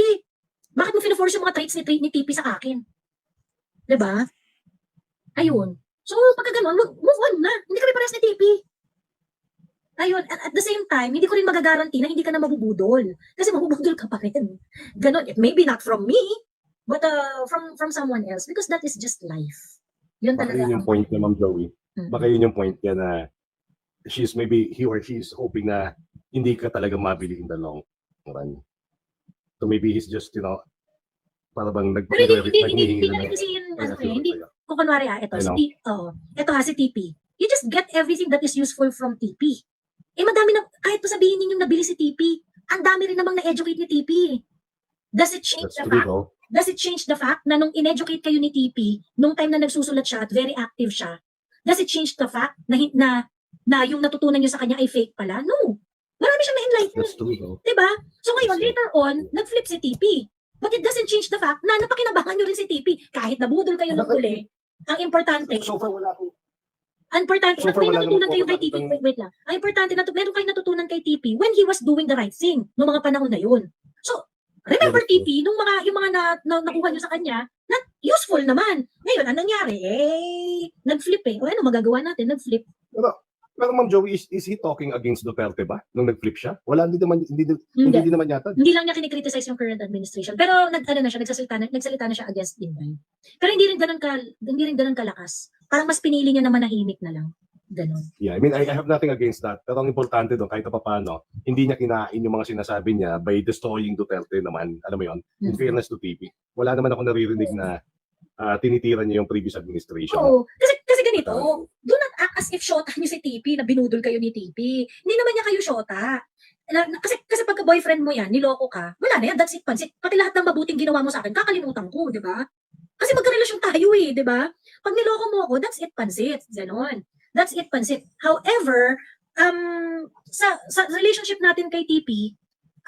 Bakit mo fina-force yung mga traits ni TP sa akin? Diba? Ayun. So, pagka ganun, move on na. Hindi kami parehas ni TP. Ayun, at the same time, hindi ko rin magagaranti na hindi ka na mabubudol. Kasi mabubudol ka pa rin. Ganon. Maybe not from me, but from someone else. Because that is just life. Yun Baka talaga. yun yung point niya, Ma'am Joey. Mm. Baka yun yung point niya na maybe he or she is hoping na hindi ka talaga mabili in the long run. So maybe he's just, para bang Pero hindi na kasi yun, hindi, kung kunwari ito si TP. You just get everything that is useful from TP. Madami na, kahit pa sabihin ninyong nabili si TP, ang dami rin namang na-educate ni TP. Does it change the fact? Does it change the fact na nung in-educate kayo ni TP, nung time na nagsusulat siya at very active siya, does it change the fact na yung natutunan niyo sa kanya ay fake pala? No. Marami siyang na-enlighten. That's true, though. Diba? So ngayon, later on, nag-flip si TP. But it doesn't change the fact na napakinabangan nyo rin si TP. Kahit nabudol kayo ng uli, ang importante, So far, wala akong Ang importante, So far, may wala natutunan naman kayo po kay ako TP, nakitang- wait lang. Ang importante, meron kayong natutunan kay TP when he was doing the right thing noong mga panahon na yun. So, remember Yeah, that's TP, yung mga nakuha nyo sa kanya, useful naman. Ngayon, anong nangyari? Nag-flip O ano magagawa natin? Nag-flip. Pero Ma'am Joey, is he talking against Duterte ba? Nung nag-flip siya? Wala, hindi Hindi. din naman yata. Hindi lang niya kinikriticize yung current administration. Pero nagsalita na siya against Inday. Pero hindi rin ganun kalakas. Parang mas pinili niya na manahimik na lang. Ganun. Yeah, I mean, I have nothing against that. Pero ang importante doon, kahit pa paano, hindi niya kinain yung mga sinasabi niya by destroying Duterte naman. Alam mo yon, in Mhm. fairness to TP. Wala naman ako naririnig na tinitira niya yung previous administration. Oo. Kasi ganito, do not act as if shota niyo si TP, na binudol kayo ni TP. Hindi naman niya kayo shota. Kasi pagka boyfriend mo yan, niloko ka, wala na yan, that's it, pansit. Pati lahat ng mabuting ginawa mo sa akin, kakalimutan ko, di ba? Kasi magkarelasyon tayo di ba? Pag niloko mo ako, that's it, pansit. Ganon. That's it, pansit. However, sa relationship natin kay TP,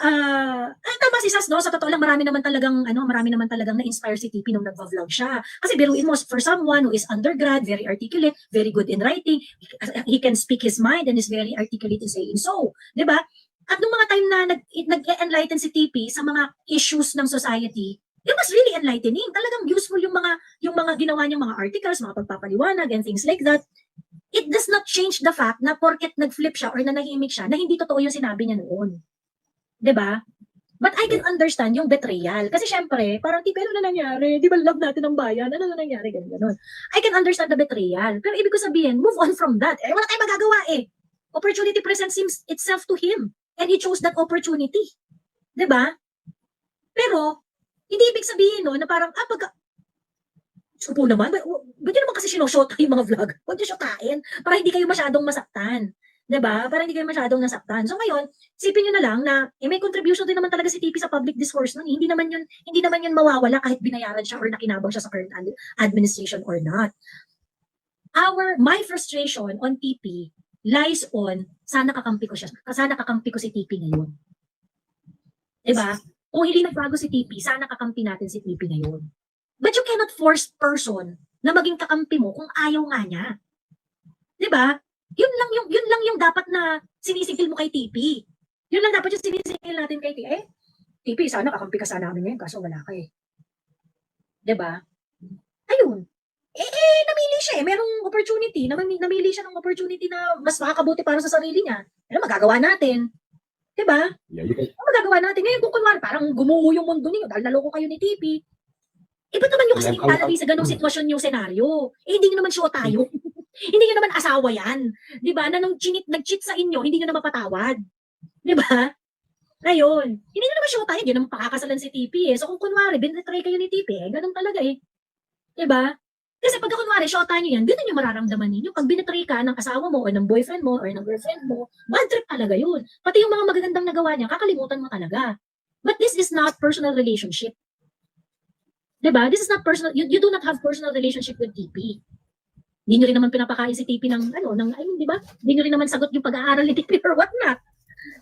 tama si Sas, no? Sa totoo lang, marami naman talagang na-inspire si TP nung nagva-vlog siya. Kasi biruin mo, for someone who is undergrad, very articulate, very good in writing, he can speak his mind and is very articulate in saying so. Di ba? At nung mga time na nag-enlighten si TP sa mga issues ng society, it was really enlightening. Talagang useful yung mga ginawa niyang mga articles, mga pagpapaliwanag and things like that. It does not change the fact na porket nag-flip siya or nanahimik siya, na hindi totoo yung sinabi niya noon. 'Di ba? But I can understand yung betrayal. Kasi syempre, parang TP, ano na nangyari? Di ba love natin ang bayan? Ano na nangyari? Ganun. I can understand the betrayal. Pero ibig ko sabihin, move on from that. Wala tayong magagawa Opportunity presents itself to him. And he chose that opportunity. 'Di ba? Pero, hindi ibig sabihin na parang, supo naman, ba't yun naman kasi sinushota yung mga vlog? Huwag nyo shotain para hindi kayo masyadong masaktan. 'Di ba? Para hindi kayo masyadong nasaktan. So ngayon, isipin niyo na lang na may contribution din naman talaga si TP sa public discourse nun. Hindi naman yun mawawala kahit binayaran siya or nakinabang siya sa current administration or not. My frustration on TP lies on sana kakampi ko si TP ngayon. 'Di ba? Kung hindi nagbago si TP, sana kakampi natin si TP ngayon. But you cannot force person na maging kakampi mo kung ayaw nga niya. 'Di ba? Yun lang yung dapat na sinisigil mo kay TP. Yun lang dapat yung sinisigil natin kay TP. TP, sana kakampi ka sana namin ngayon, kaso wala ka 'Di ba? Ayun. Namili siya merong opportunity, namili siya ng opportunity na mas makakabuti para sa sarili niya. Ano magagawa natin? 'Di ba? Yeah, you can, Ano magagawa natin? Ngayon kung kunwari, parang gumuho yung mundo niyo dahil naloko kayo ni TP. Ba't naman yung kasi ilalagay sa ganong sitwasyon yung senaryo? Hindi nyo naman show tayo. Hindi nyo naman asawa yan. Di ba? Na nung nag-cheat sa inyo, hindi nyo naman mapatawad. Di ba? Ngayon, hindi nyo naman show tayo. Hindi naman pakakasalan si TP So kung kunwari, binetray kayo ni TP ganun talaga Di ba? Kasi pagka kunwari, shota nyo yan, ganun yung mararamdaman ninyo. Pag binetray ka ng asawa mo, or ng boyfriend mo, or ng girlfriend mo, bad trip talaga yun. Pati yung mga magagandang nagawa niya, kakalimutan mo talaga. But this is not personal relationship. Diba? This is not personal. You do not have personal relationship with TP. Hindi nyo rin naman pinapakain si TP diba? Hindi nyo rin naman sagot yung pag-aaral ni TP or what not.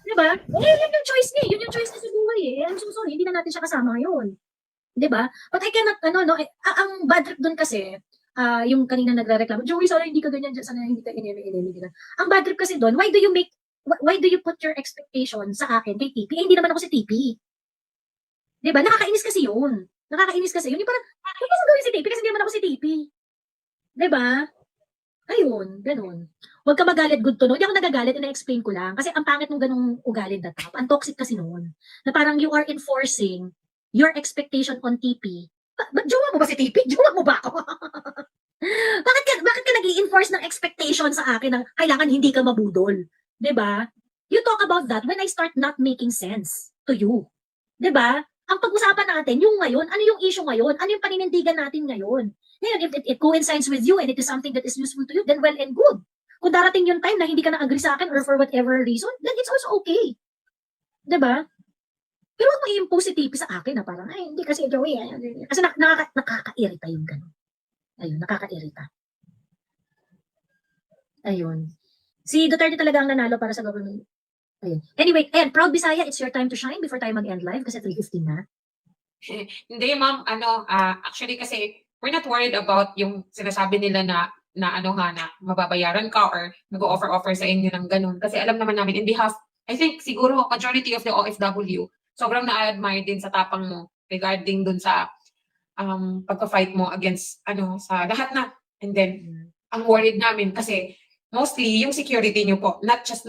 Diba? Yun yung choice niya. Yun yung choice niya sa buhay I'm so sorry, hindi na natin siya kasama ngayon. Diba? But I cannot, ang bad trip dun kasi, yung kanina nagre-reklamo, Joey, sana hindi ka ganyan, sana hindi ka ganyan. Ang bad trip kasi dun, why do you put your expectation sa akin kay TP? Hindi naman ako si TP. Diba? Nakakainis kasi yun. Yung parang, ano ba gawin si TP? Kasi hindi naman ako si TP. Diba? Ayun, ganun. Huwag ka magalit, good to know. Hindi ako nagagalit, na-explain ko lang. Kasi ang pangit ng ganung ugali na tao. Ang toxic kasi noon. Na parang you are enforcing your expectation on TP. Ba't jowa mo ba si TP? Jowa mo ba ako? bakit ka nag-i-enforce ng expectation sa akin na kailangan hindi ka mabudol? Diba? You talk about that when I start not making sense to you. Diba? Ang pag-usapan natin, yung ngayon, ano yung issue ngayon? Ano yung paninindigan natin ngayon? Ngayon, if it coincides with you and it is something that is useful to you, then well and good. Kung darating yung time na hindi ka na-agree sa akin or for whatever reason, then it's also okay. Diba? Pero huwag mo i-impose si TP sa akin na parang, ay, hindi kasi Joey. Kasi nakaka-irita yung gano'n. Ayun, nakaka-irita. Ayun. Si Duterte talaga ang nanalo para sa government. Ayun. Anyway, Proud Bisaya, it's your time to shine before tayo mag-end live kasi 3:15 na. Hindi, ma'am, actually kasi we're not worried about yung sinasabi nila na na ano nga na mababayaran ka or nag-offer sa inyo ng ganun. Kasi alam naman namin in behalf, I think siguro majority of the OFW, sobrang na-admire din sa tapang mo regarding dun sa pagka-fight mo against sa lahat na. And then, ang worried namin kasi mostly yung security nyo po, not just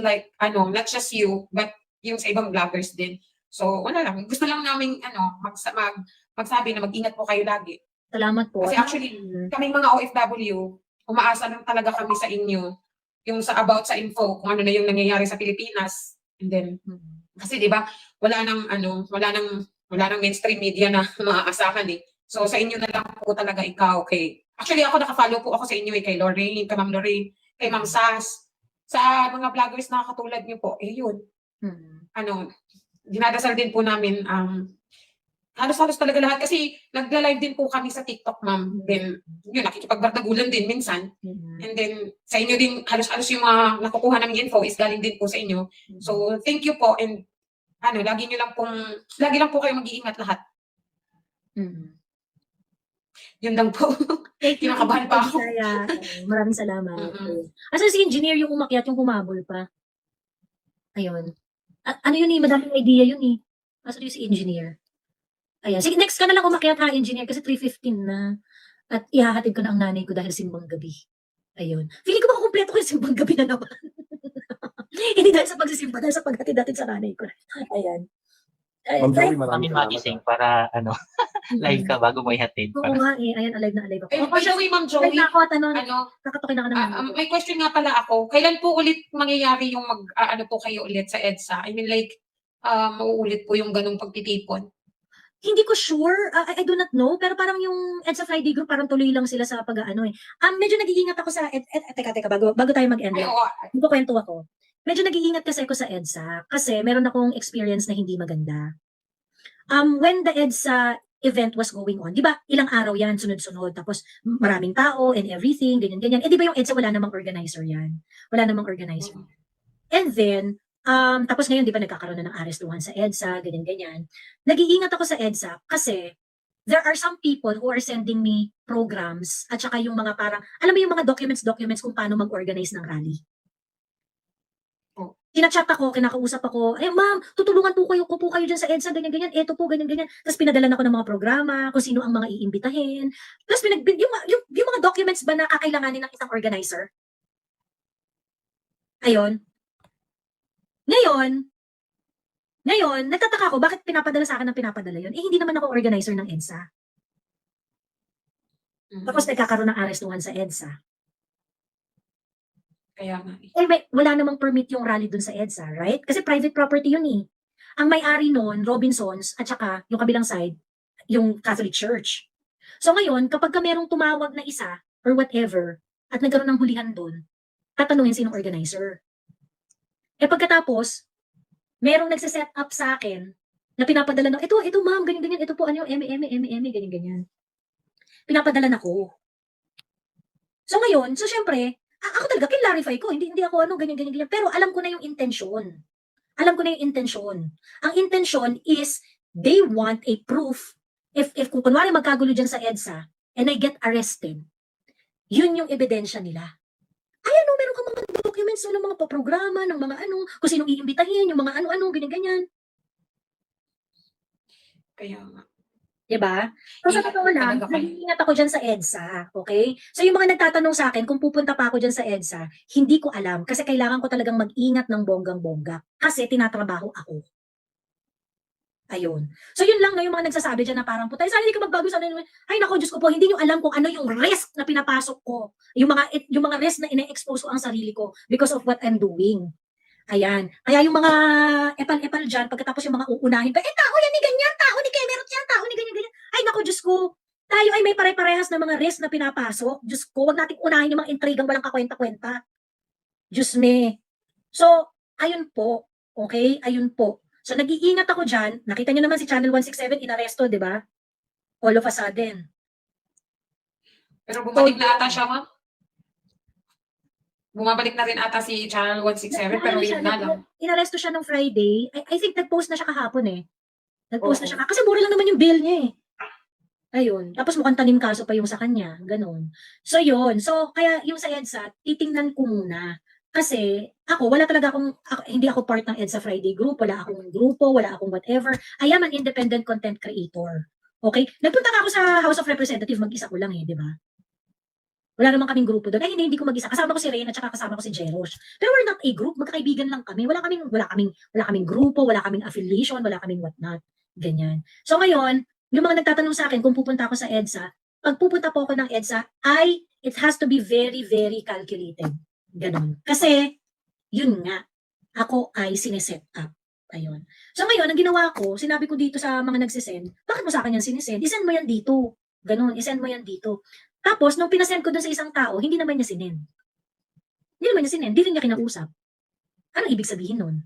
you, but yung sa ibang vloggers din. So, wala lang. Gusto lang namin magsabi na mag-ingat po kayo lagi. Salamat po. Kasi actually, kaming mga OFW, umaasa lang talaga kami sa inyo yung about sa info, kung ano na yung nangyayari sa Pilipinas. And then, kasi di ba, wala nang mainstream media na maaasahan eh. So, sa inyo na lang po talaga ikaw, okay. Actually, ako nakafollow po ako sa inyo kay Lorraine, kay Ma'am Lorraine, kay Ma'am Sas. Sa mga vloggers na katulad niyo po, yun. Dinadasal din po namin halos talaga lahat kasi nagla-live din po kami sa TikTok, ma'am. Then yun, nakikipagbardagulan din minsan. And then sa inyo din halos yung mga nakukuha namin info is galing din po sa inyo. So thank you po, and lagi lang po kayo mag-iingat lahat. Yun lang po. Thank you. Kinakabahan pa ako. Maraming salamat. Asan si engineer yung umakyat, yung humabol pa? Ayun. Ano yun eh, madaming idea yun eh. Asan yung si engineer? Ayan. Sige, next ka na lang umakyat ha, engineer, kasi 3:15 na. At ihahatid ko na ang nanay ko dahil simbang gabi. Ayun. Feeling ko makakompleto ko yung simbang gabi na naman. Hindi dahil sa pagsisimba, dahil sa paghatid-hatid sa nanay ko. Ayan. Ma'am Joey, Kami maraming salamat. magising para live ka bago mo ihatid. Oo nga eh. Ayan, alive na alive ako. Ma'am Live Joey, na ako at kakatukin na ka naman. may question nga pala ako. Kailan po ulit mangyayari yung po kayo ulit sa EDSA? I mean like, mauulit po yung ganung pagtitipon? Hindi ko sure. I do not know. Pero parang yung EDSA Friday group, parang tuloy lang sila sa pag-ano eh. Medyo nag-iingat ako sa, teka, bago tayo mag-end. Magkukwento ako. Medyo nag-iingat kasi ako sa EDSA kasi meron akong experience na hindi maganda. When the EDSA event was going on, di ba, ilang araw yan, sunod-sunod, tapos maraming tao and everything, ganyan. Di ba yung EDSA, wala namang organizer yan. Wala namang organizer. And then, tapos ngayon, di ba, nagkakaroon na ng arrestuhan sa EDSA, ganyan. Nag-iingat ako sa EDSA kasi there are some people who are sending me programs at saka yung mga parang, alam mo yung mga documents kung paano mag-organize ng rally. Kinachat ako, kinakausap ako, ma'am, tutulungan po ko po kayo dyan sa EDSA, ganyan, eto po, ganyan. Tapos pinadalan ako ng mga programa, kung sino ang mga iimbitahin. Tapos yung mga documents ba na kakailanganin ng isang organizer? Ayun. Ngayon, nagtataka ako, bakit pinapadala sa akin ng pinapadala yun? Hindi naman ako organizer ng EDSA. Tapos nagkakaroon ng arestuhan sa EDSA. Kaya nga. Wala namang permit yung rally dun sa EDSA, right? Kasi private property yun eh. Ang may-ari nun, Robinsons, at saka yung kabilang side, yung Catholic Church. So ngayon, kapag merong tumawag na isa, or whatever, at nagkaroon ng hulihan dun, tatanungin sinong organizer. Pagkatapos, merong nagsiset up sa akin, na pinapadala ng, ito ma'am, ganyan, ito po, ganyan. Pinapadala na ko. So ngayon, syempre, ako talaga, clarify ko, hindi ako ganyan. Pero alam ko na yung intensyon. Ang intensyon is, they want a proof. If kung kunwari magkagulo dyan sa EDSA, and I get arrested, yun yung ebidensya nila. Meron ka mga documents ng mga programa, ng mga kung sinong iimbitahin, yung mga ganyan. Kaya nga. Diba? So sa totoo lang, nag-iingat ako dyan sa EDSA, okay? So yung mga nagtatanong sa akin, kung pupunta pa ako dyan sa EDSA, hindi ko alam, kasi kailangan ko talagang mag-ingat ng bonggang-bongga, kasi tinatrabaho ako. Ayun. So yun lang, yung mga nagsasabi dyan na parang, putay, sana hindi ka magbago, sana ay nako, Diyos ko po, hindi nyo alam kung ano yung risk na pinapasok ko, yung mga risk na ine-expose ko ang sarili ko because of what I'm doing. Ayan. Kaya yung mga epal-epal dyan, pagkatapos yung mga uunahin pa, tao yan ni ganyan, tao ni Kemerot yan, tao ni ganyan. Ay naku, Diyos ko, tayo ay may pare-parehas na mga risk na pinapasok. Diyos ko, wag nating unahin yung mga intrigang walang kakwenta-kwenta. Diyos me. So, ayun po. Okay? Ayun po. So, nag-iingat ako dyan. Nakita nyo naman si Channel 167, inaresto, di ba? All of a sudden. Pero bumalik na ata siya, ma'am? Bumabalik na rin ata si Channel 167, pero yun na lang. Inaresto siya ng Friday. I think nag-post na siya kahapon eh. Nag-post na siya. Kasi mura lang naman yung bail niya eh. Ayun. Tapos mukhang tanim kaso pa yung sa kanya, gano'n. So yun. So kaya yung sa EDSA, titingnan ko muna. Kasi ako, wala talaga hindi ako part ng EDSA Friday group, wala akong grupo, wala akong whatever. I am an independent content creator. Okay? Nagpunta nga ako sa House of Representatives, mag-isa ko lang di ba? Wala naman kaming grupo doon. Ay, hindi ko mag-isa. Kasama ko si Rain at saka kasama ko si Jerosh. Pero we're not a group. Magkakaibigan lang kami. Wala kaming grupo, wala kaming affiliation, wala kaming whatnot. Ganyan. So ngayon, yung mga nagtatanong sa akin kung pupunta ako sa EDSA, pag pupunta po ako ng EDSA, it has to be very, very calculated. Ganon. Kasi, yun nga, ako ay sineset up. Ayun. So ngayon, ang ginawa ko, sinabi ko dito sa mga nagsisend, bakit mo sa akin yan sinesend? Isend mo yan dito. Ganon, isend mo yan dito. Tapos, nung pinasend ko dun sa isang tao, hindi naman niya sinend. Hindi naman niya sinend, hindi rin niya kinausap. Ano ibig sabihin nun?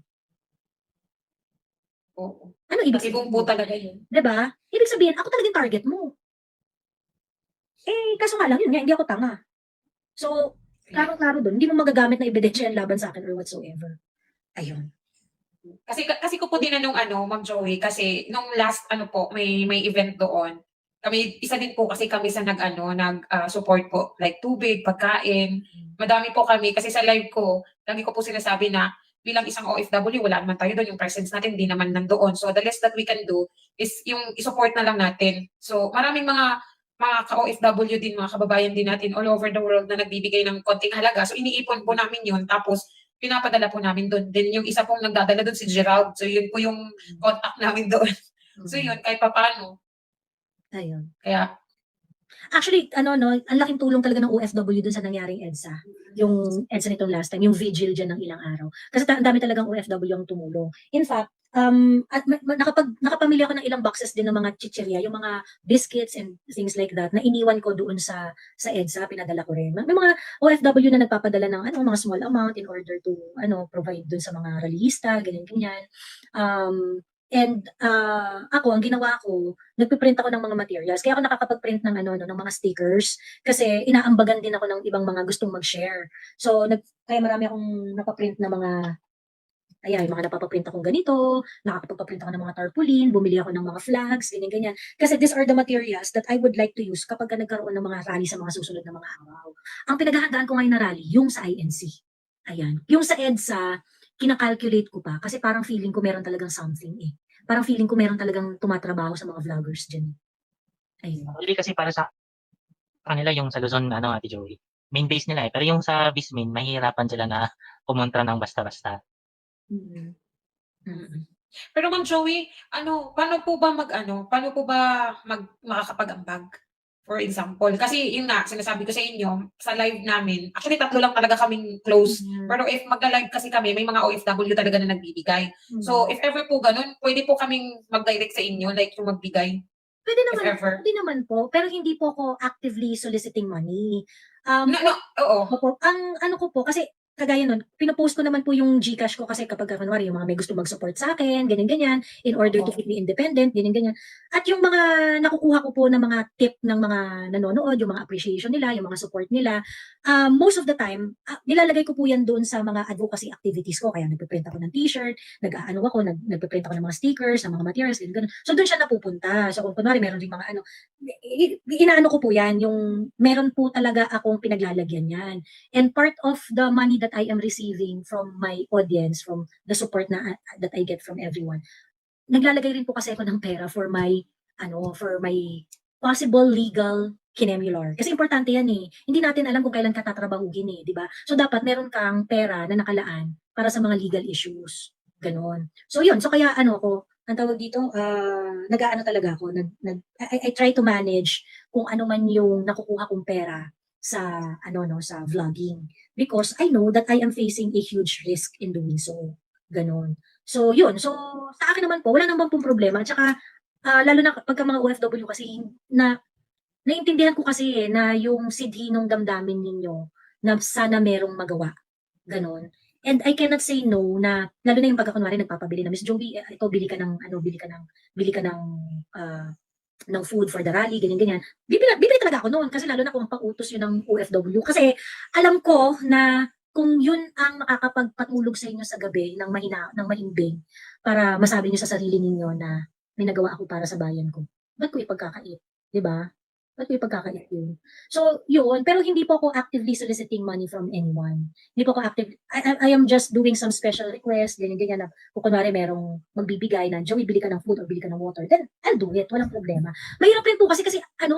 Oo. Ano ibig Kasi sabihin? kung po talaga yun. Diba? Ibig sabihin, ako talaga yung target mo. Kaso nga lang, yun nga, hindi ako tanga. So, klaro-klaro doon, hindi mo magagamit na ebidensya yan laban sa akin or whatsoever. Ayun. Kasi ko po tinanong Ma'am Joey, kasi nung last may event doon. Kami isa din po kasi kami sa support po, like tubig, pagkain. Madami po kami kasi sa live ko, lagi ko po sinasabi na bilang isang OFW, wala naman tayo doon, yung presence natin hindi naman nandoon. So the least that we can do is yung i-support na lang natin. So maraming mga ka-OFW din, mga kababayan din natin all over the world na nagbibigay ng konting halaga. So iniipon po namin yun. Tapos pinapadala po namin doon. Then yung isa pong nagdadala doon si Gerald. So yun po yung contact namin doon. So yun, kahit papaano. Ayun. Kaya Actually, ang laking tulong talaga ng OFW dun sa nangyaring EDSA. Yung EDSA nitong last time, yung vigil dyan ng ilang araw. Kasi ang dami talagang OFW ang tumulong. In fact, nakapamili ako ng ilang boxes din ng mga chichirya, yung mga biscuits and things like that, na iniwan ko doon sa EDSA, pinadala ko rin. May mga OFW na nagpapadala ng mga small amount in order to provide doon sa mga rallyista, ganyan-ganyan. And ako, ang ginawa ko, nagpiprint ako ng mga materials. Kaya ako nakakapag-print ng ng mga stickers kasi inaambagan din ako ng ibang mga gustong mag-share. So kaya marami akong napaprint na mga napapaprint akong ganito, nakakapagpaprint ako ng mga tarpaulin, bumili ako ng mga flags, ganyan-ganyan. Kasi these are the materials that I would like to use kapag nagkaroon ng mga rally sa mga susunod na mga araw. Ang pinaghahandaan ko ngayon na rally, yung sa INC. Ayan. Yung sa EDSA, kinakalculate ko pa kasi parang feeling ko meron talagang something Parang feeling ko meron talagang tumatrabaho sa mga vloggers dyan. Ayun. Actually kasi para sa kanila yung sa Luzon, Ate Joey, main base nila Pero yung sa Vismin, mahihirapan sila na kumontra ng basta-basta. Pero Ma'am Joey, paano po ba makakapag-ambag? For example, kasi yun nga, sinasabi ko sa inyo, sa live namin, actually 3 lang talaga kaming close. Pero if magla-live kasi kami, may mga OFW talaga na nagbibigay. So if ever po ganun, pwede po kaming mag-direct sa inyo, like yung magbigay. Pwede If naman ever. po, pero hindi po ako actively soliciting money. Oo. Opo, ang ko po, kasi kagaya nun, pinopost ko naman po yung GCash ko kasi kapag kunwari yung mga may gusto mag-support sa akin, ganyan-ganyan, in order to keep me independent, ganyan-ganyan. At yung mga nakukuha ko po ng mga tip ng mga nanonood, yung mga appreciation nila, yung mga support nila, most of the time, nilalagay ko po yan doon sa mga advocacy activities ko. Kaya nagpiprint ako ng t-shirt, nagpiprint ako ng mga stickers, ng mga materials, ganyan. So doon siya napupunta. So kung kunwari meron din mga inaano ko po yan, yung meron po talaga akong pinaglalagyan yan. And part of the money that I am receiving from my audience, from the support that I get from everyone, naglalagay rin po kasi ako ng pera for my possible legal kinemular. Kasi importante yan Hindi natin alam kung kailan ka tatrabahuhin di ba? So dapat meron kang pera na nakalaan para sa mga legal issues. Ganon. So yun, so kaya ang tawag dito, nag-aano talaga ako, I try to manage kung ano man yung nakukuha kong pera sa sa vlogging, because I know that I am facing a huge risk in doing so. Ganon. So yun, so sa akin naman po wala namang pong problema, at saka lalo na pagka mga OFW kasi naiintindihan ko kasi na yung sidhi ng damdamin ninyo na sana merong magawa. Ganon. And I cannot say no na, lalo na yung pagka kunwari nagpapabili na, Miss Joey, ito bili ka ng ng food for the rally, ganyan-ganyan. Bibili talaga ako noon kasi lalo na kung pautos yun ng OFW. Kasi alam ko na kung yun ang makakapagpatulog sa inyo sa gabi ng mahimbing para masabi niyo sa sarili ninyo na may nagawa ako para sa bayan ko, ba't ko ipagkakait? 'Di ba? Ba't may pagkakait yun? So, yun. Pero hindi po ako actively soliciting money from anyone. Hindi po ako active. I am just doing some special request, ganyan-ganyan na. Kung kunwari merong magbibigay na, Joey, bili ka ng food or bili ka ng water, then I'll do it. Walang problema. Mahirap rin po kasi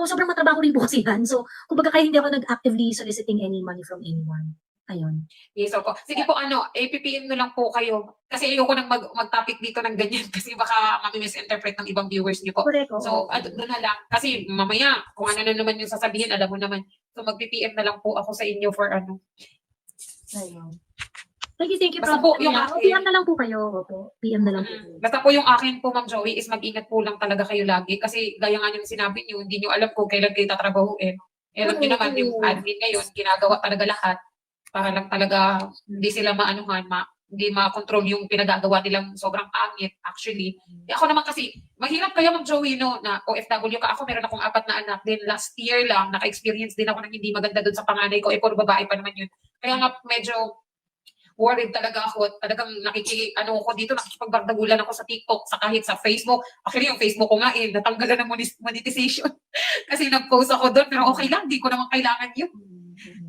sobrang matrabaho rin po kasi yan. So, kumbaga kaya hindi ako nag-actively soliciting any money from anyone. Ayun. Yes, opo. Sige po, APPM na lang po kayo. Kasi ayoko nang mag-topic dito ng ganyan kasi baka mami-misinterpret ng ibang viewers niyo po. Correct. So, doon na lang. Kasi mamaya, kung ano na naman yung sasabihin, alam mo naman. So, mag-PPM na lang po ako sa inyo for Ayun. Thank you, Basta Prof. po, yung akin- PM na lang po kayo. Opo. PM na lang po kayo. Basta po yung akin po, Ma'am Joey, is mag-ingat po lang talaga kayo lagi. Kasi gaya nga yung sinabi niyo, hindi niyo alam kung kailan kayo tatrabahuin. Alam niyo naman, yung admin ngayon, ginagawa talaga lahat para lang talaga hindi sila hindi ma-control yung pinagagawa nilang sobrang pangit, actually. Ako naman kasi, mahirap kaya Ma'am Joey, no, na OFW ka. Ako meron akong 4 na anak. Then last year lang, naka-experience din ako ng hindi maganda doon sa panganay ko. Puro babae pa naman yun. Kaya nga medyo worried talaga ako. Talagang ako dito, nakikipagbardagulan ako sa TikTok, sa kahit sa Facebook. Actually, yung Facebook ko nga, natanggalan ng monetization. Kasi nag-post ako doon, pero okay lang, di ko naman kailangan yun.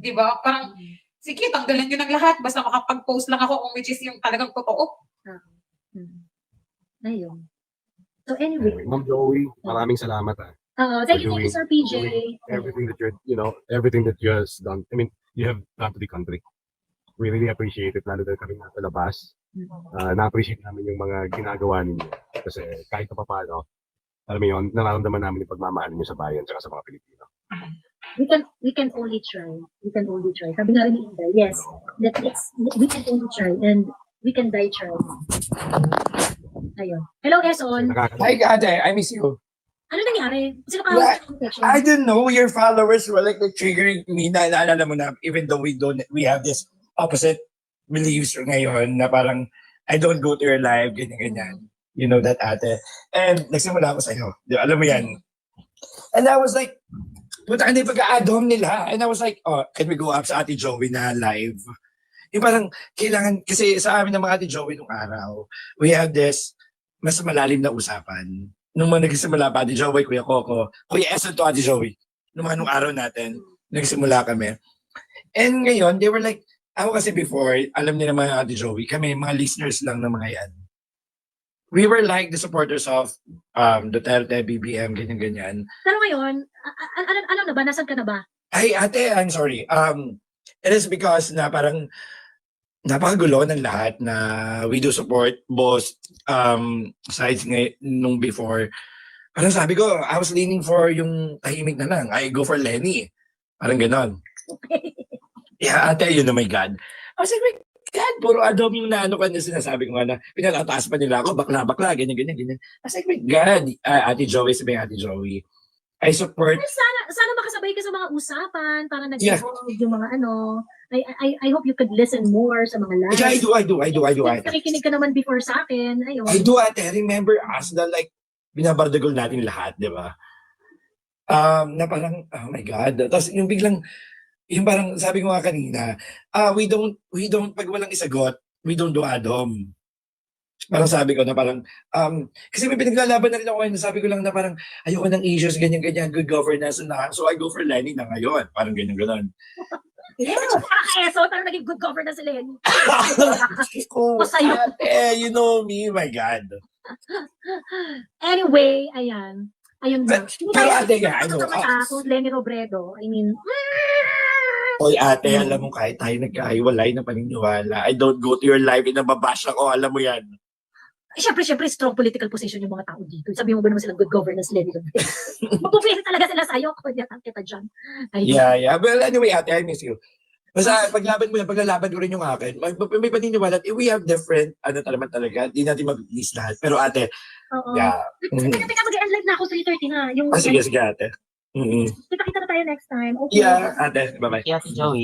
Di ba? Parang, sige, tanggalan nyo ng lahat, basta makapag-post lang ako kung which is yung talagang totoo. Ayun. So anyway. Ma'am Joey, maraming salamat. Thank you, Sir PJ. Everything that everything that you has done. I mean, you have done to the country. We really appreciate it, lalo na kami nasa labas. Na-appreciate namin yung mga ginagawa ninyo. Kasi kahit pa paano, alam mo yun, nararamdaman namin yung pagmamahal niyo sa bayan at sa mga Pilipino. We can only try. We can only try. Sabi nga rin ni Inday, yes, we can only try and we can die trying. Ayun. Hello, Eson. Hi, Ate. I miss you. Ano nangyari? Sino ka Yeah, sa protection? I don't know. Your followers were like triggering me. Naalala mo na, even though we have this opposite beliefs ngayon na parang I don't go to your live, ganyan-ganyan. You know that, Ate. And nagsimula ako sa'yo. Di ba? Alam mo yan. And I was like, punta ka na yung pag-a-add-on nila. And I was like, can we go up sa Ate Joey na live? Yung parang kailangan, kasi sa amin ng mga Ate Joey nung araw, we have this mas malalim na usapan. Nung mga nagsimula pa, Ate Joey, Kuya Coco, Kuya Eson to Ate Joey. Nung araw natin, nagsimula kami. And ngayon, they were like, ako kasi before, alam niya naman Ate Joey, kami mga listeners lang ng mga yan. We were like the supporters of Duterte, BBM, ganyan-ganyan. Pero ngayon, ano na ba? Nasaan ka na ba? Ay, Ate, I'm sorry. It is because na parang napakagulo ng lahat na we do support both sides nung before. Parang sabi ko, I was leaning for yung tahimik na lang. I go for Lenny. Parang ganon. Yeah, Ate, yun, oh my God. I was like, my God, puro Adam yung naano kanya sinasabi ko nga na pinatataas pa nila ako, bakla, ganyan. I was like, my God, Ate Joey, sabi Ate Joey, I support. Sana makasabay ka sa mga usapan para nag-evolve yung mga I hope you could listen more sa mga live. Yeah, I do. Nakikinig ka naman before sa akin. Ayun. I do, Ate. Remember us na like, binabardagol natin lahat, di ba? Na parang, oh my God. Tapos yung biglang, yung parang sabi ko nga kanina, we don't, pag walang isagot, we don't do Adam. Parang sabi ko na parang, kasi may pinaglalaban na rin ako ngayon, sabi ko lang na parang, ayoko ng issues, ganyan, good governance na. So I go for Lenny na ngayon. Parang ganyan. Yeah. Nakaka-eso, parang naging good governance sila yun. Oh, Masaya. Ate, you know me, my God. Anyway, ayan. Ayun na. Pero Ate, ano, kung Lenny Robredo, I mean, Oy, Ate, alam mo, kahit tayo nagkahiwalay na paniniwala, I don't go to your live, inababash ako, alam mo yan. Siyempre, strong political position yung mga tao dito. Sabi mo ba naman sila good governance, Lenny Robredo? Magpupili talaga sila sa'yo. Kunyatan kita dyan. Ayun. Yeah. Well, anyway, Ate, I miss you. Basta paglalaban ko rin yung akin. May paniniwala, we have different, talaga, di natin mag-list lahat. Pero Ate, Oo. yeah. Teka, mag-end live na ako 3:30 na. Yung, Sige, Ate. Kita na tayo next time. Okay. Yeah, Ate, bye-bye. Si Ate Joey.